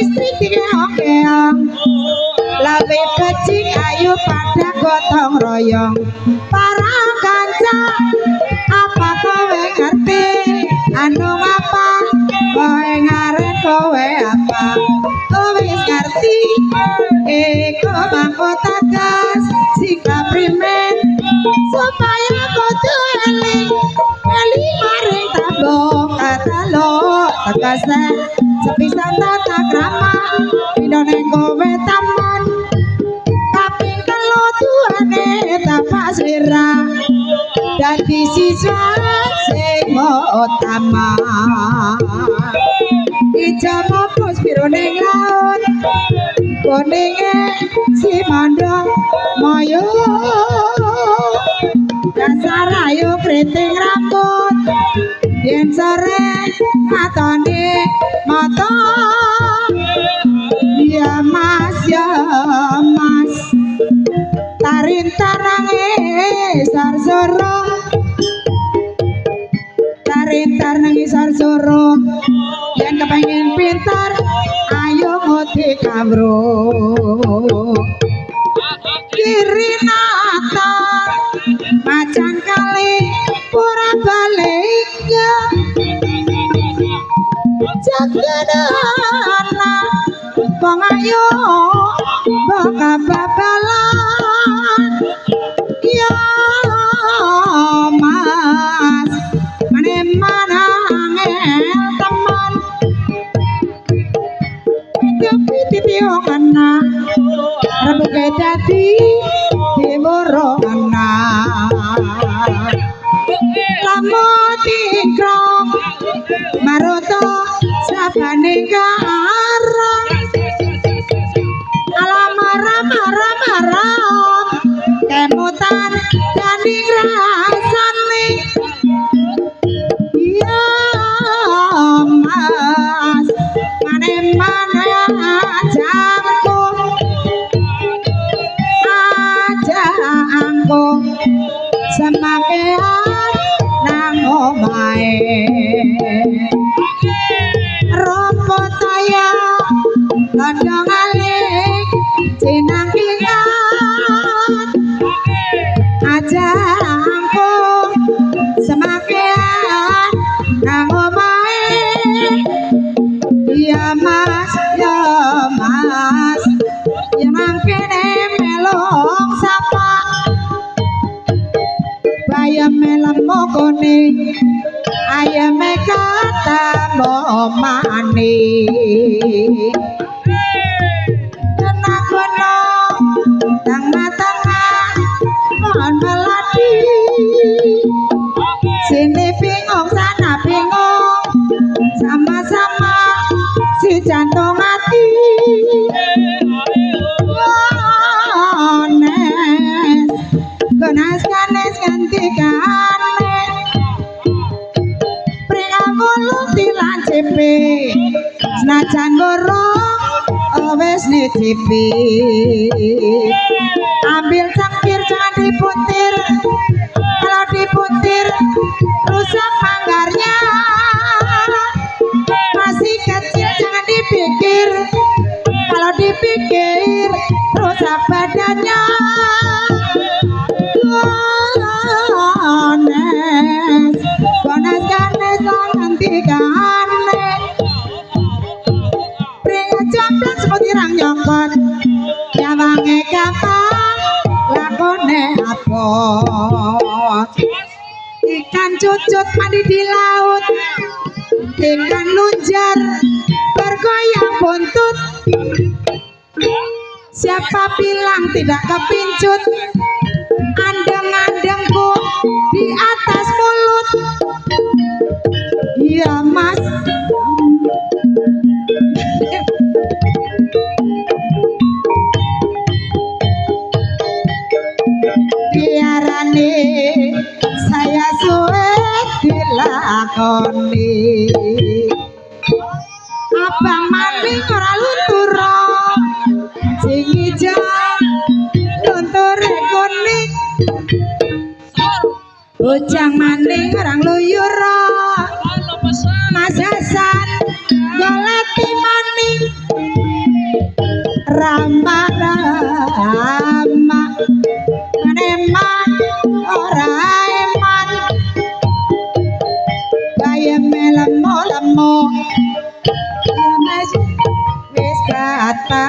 listrik dikeong-keong lawe becik ayo pada gotong royong para kanca apa kowe ngerti anu apa kowe ngaren kowe apa kowe ngerti eko mangko tagas sikap primen supaya kudu eling maring tabok kata lo tegasna sepisan tata krama pindone kowe taman kaping telu tuane tapak slira dadi siswa sing utama ijama pos pirone laut kuninge si mandang mayo dasar ayo keriting rambut yen sore ngatone mata ya mas tarin tarange sarsoro tarin tarange sarsoro yen kepengin pintar ayo ngoti kabro kiri nata macan kali pura balik jagana wong ayo baka babalan ya mas mane manangel teman titiongana rebuke dadi diborongana lamoti krong maroto sabane karang alam maram kemutan daning rasane ya mas mane ajangku semakean nang omahe Ropotaya Landang alik Cinangkingan Ajangku semakean nang omahe ya mas ya mangkene melong sapa bayame lemokone ayame kata momane tenang kono tengah-tengah mohon melati sini bingung sana bingung sama-sama si jantung hati ganes ganti-gane pringawulu dilancepe senajan gorong wis nicipi ambil cangkir jangan diputir kalau diputir rusak manggarnya masih kecil jangan dipikir kalau dipikir rusak badannya ganes ganti-gane pring jomplang seperti rang nyokot nyawange gampang lakone apot ikan cucut mandi di laut ikan lunjar bergoyang buntut siapa bilang tidak kepincut andeng-andengku di atas mulut ya mas biarane saya suwe dilakoni abang maning ora luntura sing ijo lunture kuning bojang maning orang luyur Mas Hasan goleti maning Rama Rama Eman ora eman kaya melamo lamo ya mas wis kata